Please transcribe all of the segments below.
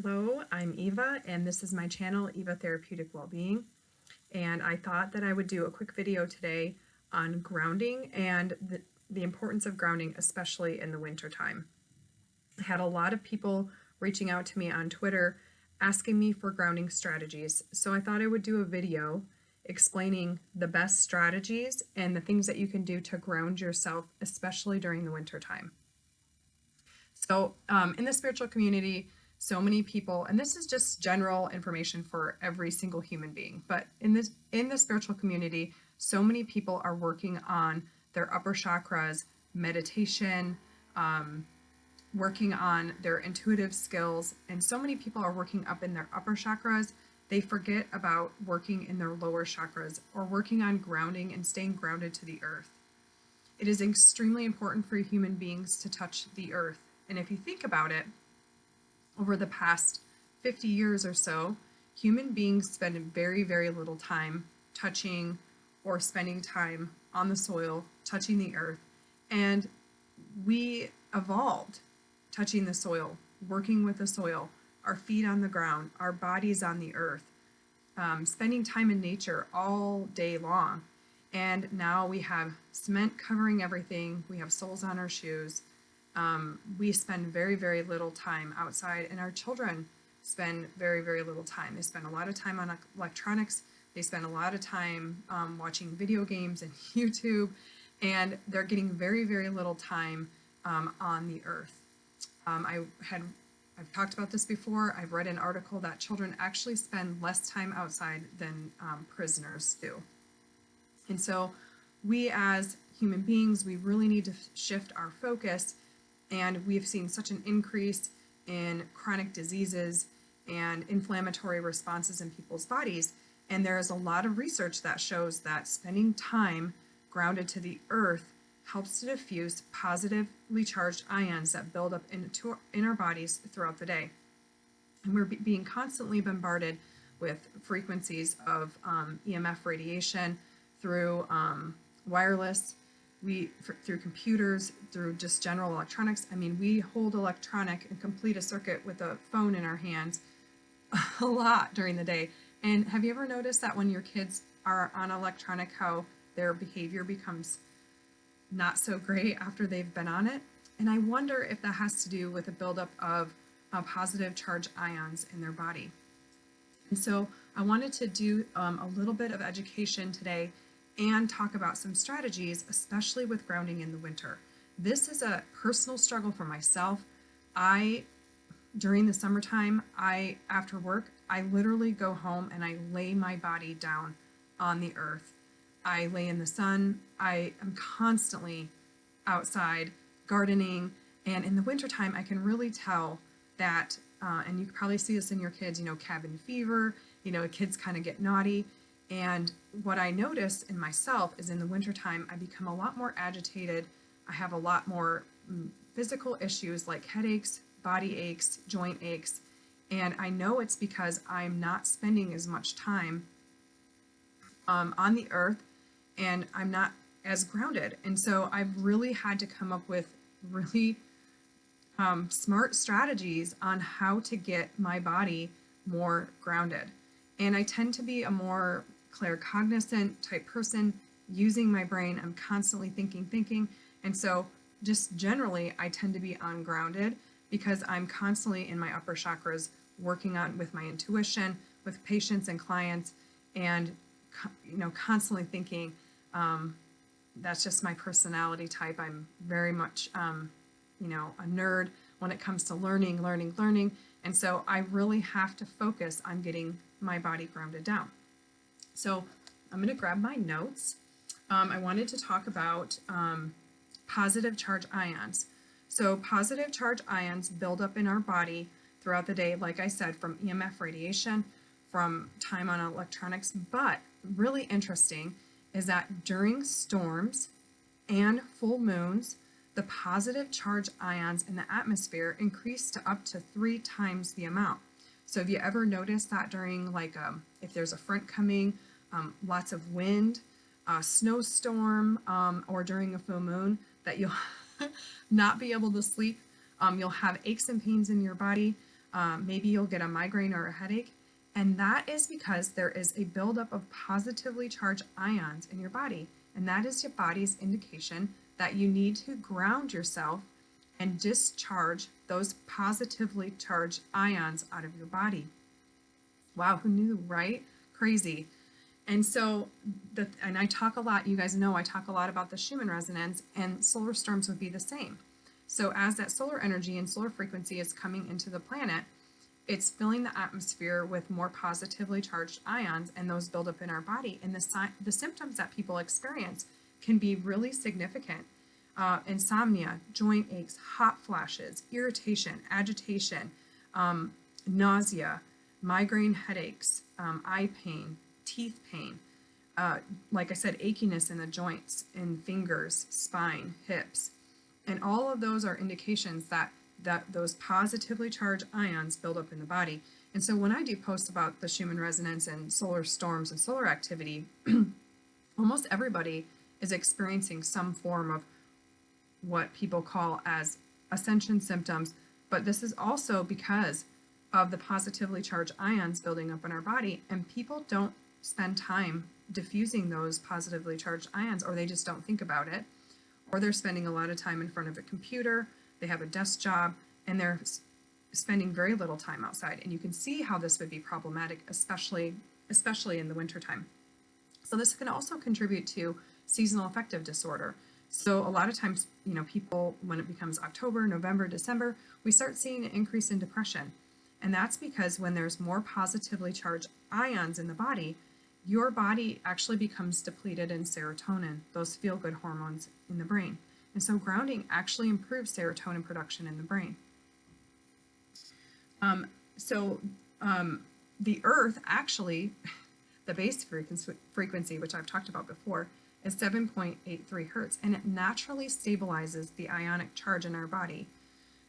Hello, I'm Eva, and this is my channel, Eva Therapeutic Wellbeing. And I thought that I would do a quick video today on grounding and the importance of grounding, especially in the winter time. I had a lot of people reaching out to me on Twitter asking me for grounding strategies, so I thought I would do a video explaining the best strategies and the things that you can do to ground yourself, especially during the winter time. So in the spiritual community, so many people, and this is just general information for every single human being, but in the spiritual community, so many people are working on their upper chakras, meditation, working on their intuitive skills, and so many people are working up in their upper chakras. They forget about working in their lower chakras or working on grounding and staying grounded to the earth. It is extremely important for human beings to touch the earth. And if you think about it, over the past 50 years or so, human beings spend very, very little time touching or spending time on the soil, touching the earth. And we evolved touching the soil, working with the soil, our feet on the ground, our bodies on the earth, spending time in nature all day long. And now we have cement covering everything. We have soles on our shoes. We spend very, very little time outside, and our children spend very, very little time. They spend a lot of time on electronics. They spend a lot of time watching video games and YouTube, and they're getting very, very little time on the earth. I've talked about this before. I've read an article that children actually spend less time outside than prisoners do. And so we as human beings, we really need to shift our focus, and we've seen such an increase in chronic diseases and inflammatory responses in people's bodies. And there is a lot of research that shows that spending time grounded to the earth helps to diffuse positively charged ions that build up in our bodies throughout the day. And we're being constantly bombarded with frequencies of EMF radiation through wireless, through computers, through just general electronics. I mean, we hold electronic and complete a circuit with a phone in our hands a lot during the day. And have you ever noticed that when your kids are on electronic, how their behavior becomes not so great after they've been on it? And I wonder if that has to do with a buildup of positive charge ions in their body. And so I wanted to do a little bit of education today and talk about some strategies, especially with grounding in the winter. This is a personal struggle for myself. During the summertime, after work, I literally go home and I lay my body down on the earth. I lay in the sun. I am constantly outside gardening, and in the wintertime, I can really tell that, and you can probably see this in your kids, cabin fever, kids kind of get naughty. And what I notice in myself is in the wintertime, I become a lot more agitated. I have a lot more physical issues like headaches, body aches, joint aches. And I know it's because I'm not spending as much time on the earth, and I'm not as grounded. And so I've really had to come up with really smart strategies on how to get my body more grounded. And I tend to be a more claircognizant type person, using my brain. I'm constantly thinking. And so just generally, I tend to be ungrounded because I'm constantly in my upper chakras working on with my intuition, with patients and clients, and constantly thinking. That's just my personality type. I'm very much, a nerd when it comes to learning. And so I really have to focus on getting my body grounded down. So I'm going to grab my notes. I wanted to talk about positive charge ions. So positive charge ions build up in our body throughout the day, like I said, from EMF radiation, from time on electronics. But really interesting is that during storms and full moons, the positive charge ions in the atmosphere increase to up to 3 times the amount. So have you ever noticed that during if there's a front coming, lots of wind, a snowstorm, or during a full moon, that you'll not be able to sleep? You'll have aches and pains in your body. Maybe you'll get a migraine or a headache. And that is because there is a buildup of positively charged ions in your body. And that is your body's indication that you need to ground yourself and discharge those positively charged ions out of your body. Wow, who knew, right? Crazy. And so, and I talk a lot, you guys know I talk a lot about the Schumann resonance, and solar storms would be the same. So as that solar energy and solar frequency is coming into the planet, it's filling the atmosphere with more positively charged ions, and those build up in our body. And the symptoms that people experience can be really significant. Insomnia, joint aches, hot flashes, irritation, agitation, nausea, migraine headaches, eye pain, teeth pain, like I said, achiness in the joints, in fingers, spine, hips. And all of those are indications that those positively charged ions build up in the body. And so when I do posts about the Schumann resonance and solar storms and solar activity, almost everybody is experiencing some form of what people call as ascension symptoms. But this is also because of the positively charged ions building up in our body, and people don't spend time diffusing those positively charged ions, or they just don't think about it, or they're spending a lot of time in front of a computer, they have a desk job, and they're spending very little time outside. And you can see how this would be problematic, especially in the wintertime. So this can also contribute to seasonal affective disorder. So a lot of times, people, when it becomes October, November, December, we start seeing an increase in depression. And that's because when there's more positively charged ions in the body, your body actually becomes depleted in serotonin, those feel-good hormones in the brain. And so grounding actually improves serotonin production in the brain. The earth actually, the base frequency, which I've talked about before, is 7.83 hertz, and it naturally stabilizes the ionic charge in our body.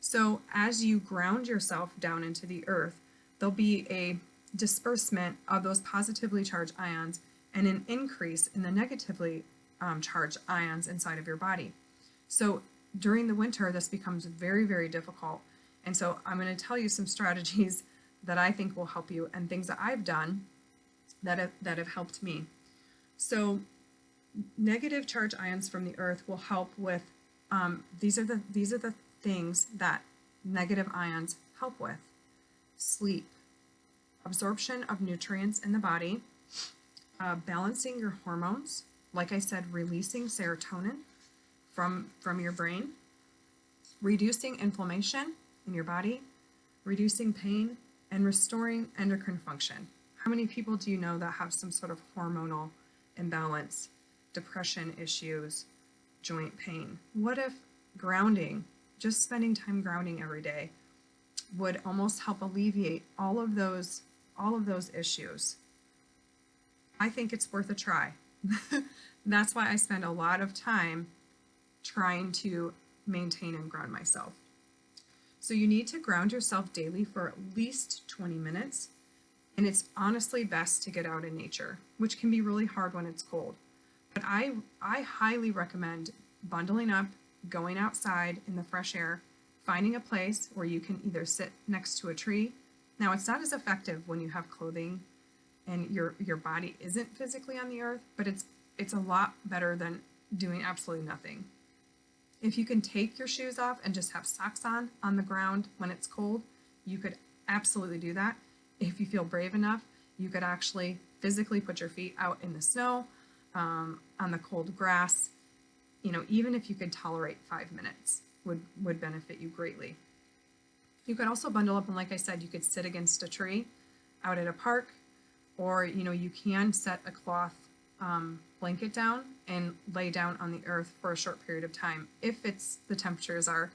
So as you ground yourself down into the earth, there'll be a disbursement of those positively charged ions and an increase in the negatively charged ions inside of your body. So during the winter, this becomes very, very difficult. And so I'm going to tell you some strategies that I think will help you, and things that I've done that have helped me. So negative charge ions from the earth will help with, these are the things that negative ions help with: sleep, absorption of nutrients in the body, balancing your hormones, like I said, releasing serotonin from your brain, reducing inflammation in your body, reducing pain, and restoring endocrine function. How many people do you know that have some sort of hormonal imbalance, depression issues, joint pain? What if grounding, just spending time grounding every day, would almost help alleviate all of those issues? I think it's worth a try. That's why I spend a lot of time trying to maintain and ground myself. So you need to ground yourself daily for at least 20 minutes. And it's honestly best to get out in nature, which can be really hard when it's cold. But I highly recommend bundling up, going outside in the fresh air, finding a place where you can either sit next to a tree. Now, it's not as effective when you have clothing and your body isn't physically on the earth, but it's a lot better than doing absolutely nothing. If you can take your shoes off and just have socks on the ground when it's cold, you could absolutely do that. If you feel brave enough, you could actually physically put your feet out in the snow, on the cold grass. Even if you could tolerate 5 minutes, would benefit you greatly. You could also bundle up, and like I said, you could sit against a tree out at a park, or you can set a cloth blanket down and lay down on the earth for a short period of time if the temperatures are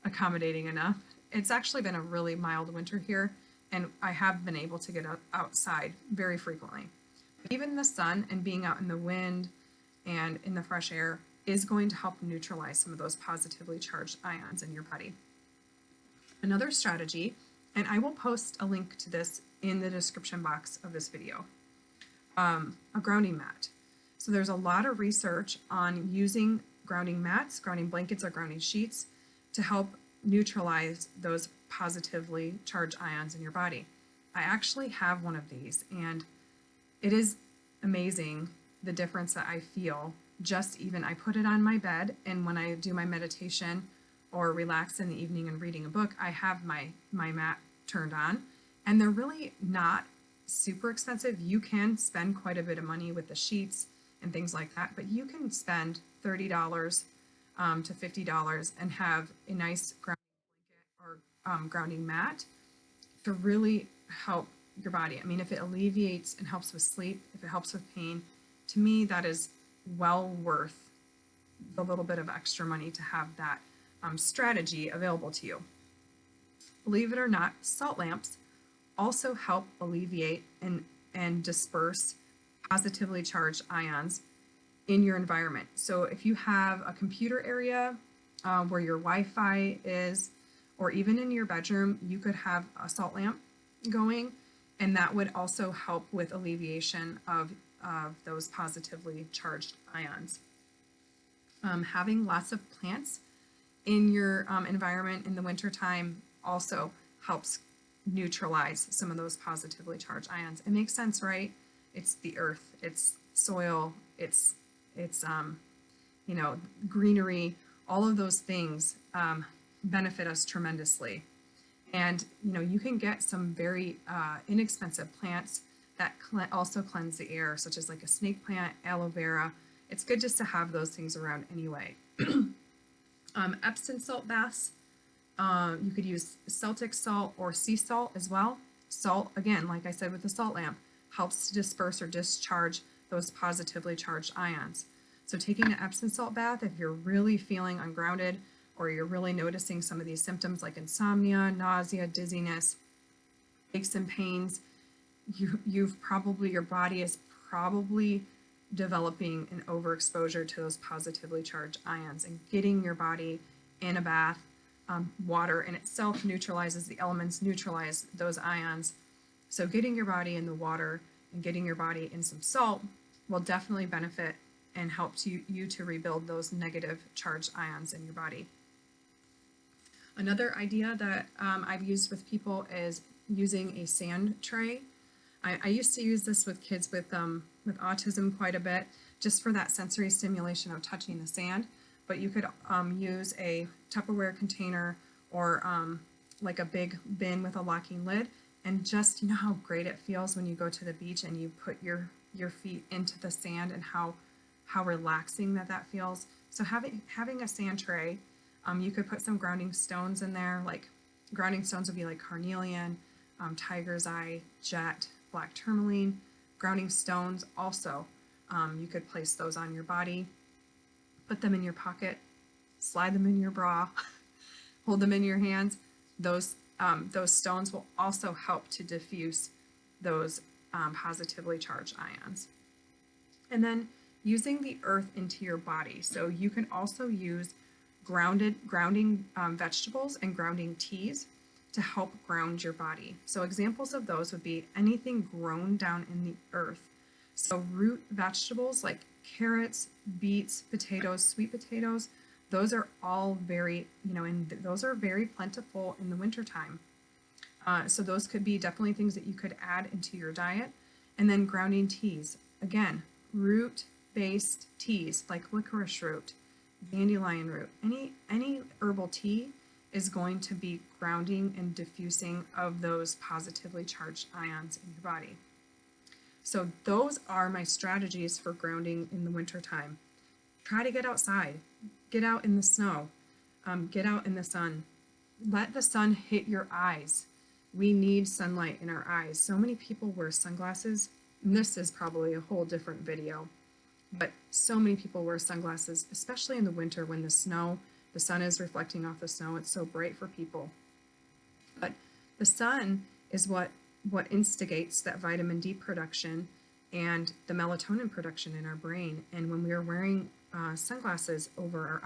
accommodating enough. It's actually been a really mild winter here, and I have been able to get outside very frequently. But even the sun and being out in the wind and in the fresh air is going to help neutralize some of those positively charged ions in your body. Another strategy, and I will post a link to this in the description box of this video, a grounding mat. So there's a lot of research on using grounding mats, grounding blankets, or grounding sheets to help neutralize those positively charged ions in your body. I actually have one of these, and it is amazing the difference that I feel. Just even I put it on my bed, and when I do my meditation or relax in the evening and reading a book, I have my mat turned on, and they're really not super expensive. You can spend quite a bit of money with the sheets and things like that, but you can spend $30 to $50 and have a nice grounding blanket or grounding mat to really help your body. I mean, if it alleviates and helps with sleep, if it helps with pain, to me, that is well worth the little bit of extra money to have that strategy available to you. Believe it or not, salt lamps also help alleviate and disperse positively charged ions in your environment. So if you have a computer area where your Wi-Fi is, or even in your bedroom, you could have a salt lamp going, and that would also help with alleviation of those positively charged ions. Having lots of plants in your environment in the wintertime also helps neutralize some of those positively charged ions. It makes sense, right? It's the earth, it's soil, it's you know, greenery, all of those things benefit us tremendously. And you know, you can get some very inexpensive plants that also cleanse the air, such as like a snake plant, aloe vera. It's good just to have those things around anyway. Epsom salt baths, you could use Celtic salt or sea salt as well. Salt, again, like I said with the salt lamp, helps to disperse or discharge those positively charged ions. So taking an Epsom salt bath, if you're really feeling ungrounded or you're really noticing some of these symptoms like insomnia, nausea, dizziness, aches and pains, your body is probably developing an overexposure to those positively charged ions, and getting your body in a bath, water in itself neutralizes the elements, neutralize those ions. So getting your body in the water and getting your body in some salt will definitely benefit and help you to rebuild those negative charged ions in your body. Another idea that I've used with people is using a sand tray. I used to use this with kids with autism quite a bit, just for that sensory stimulation of touching the sand. But you could use a Tupperware container or like a big bin with a locking lid, and just, you know how great it feels when you go to the beach and you put your feet into the sand, and how relaxing that feels. So having a sand tray, you could put some grounding stones in there. Like grounding stones would be like carnelian, tiger's eye, jet, black tourmaline. Grounding stones also, you could place those on your body, put them in your pocket, slide them in your bra, hold them in your hands. Those stones will also help to diffuse those positively charged ions. And then using the earth into your body. So you can also use grounding vegetables and grounding teas to help ground your body. So examples of those would be anything grown down in the earth. So root vegetables like carrots, beets, potatoes, sweet potatoes, those are all very, and those are very plentiful in the wintertime. So those could be definitely things that you could add into your diet. And then grounding teas. Again, root-based teas like licorice root, dandelion root, any herbal tea is going to be grounding and diffusing of those positively charged ions in your body. So those are my strategies for grounding in the wintertime. Try to get outside, get out in the snow, get out in the sun. Let the sun hit your eyes. We need sunlight in our eyes. So many people wear sunglasses, and this is probably a whole different video, but so many people wear sunglasses, especially in the winter when the sun is reflecting off the snow. It's so bright for people. But the sun is what instigates that vitamin D production and the melatonin production in our brain. And when we are wearing sunglasses over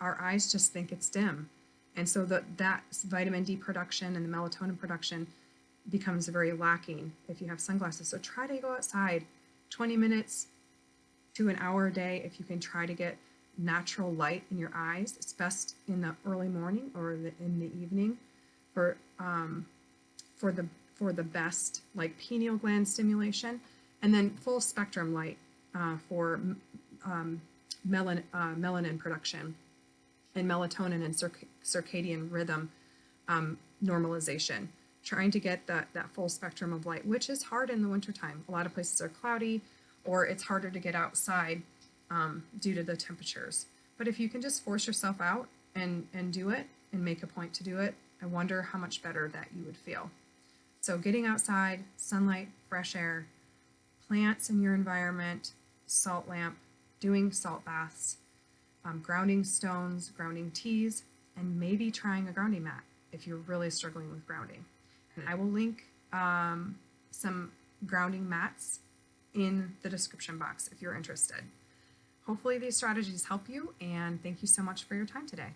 our eyes just think it's dim. And so that vitamin D production and the melatonin production becomes very lacking if you have sunglasses. So try to go outside 20 minutes to an hour a day if you can. Try to get natural light in your eyes. It's best in the early morning or in the evening. for for the for the best like pineal gland stimulation, and then full spectrum light for melanin production and melatonin and circadian rhythm normalization. Trying to get that full spectrum of light, which is hard in the wintertime. A lot of places are cloudy, or it's harder to get outside due to the temperatures. But if you can just force yourself out and do it and make a point to do it, I wonder how much better that you would feel. So getting outside, sunlight, fresh air, plants in your environment, salt lamp, doing salt baths, grounding stones, grounding teas, and maybe trying a grounding mat if you're really struggling with grounding. And I will link some grounding mats in the description box if you're interested. Hopefully these strategies help you, and thank you so much for your time today.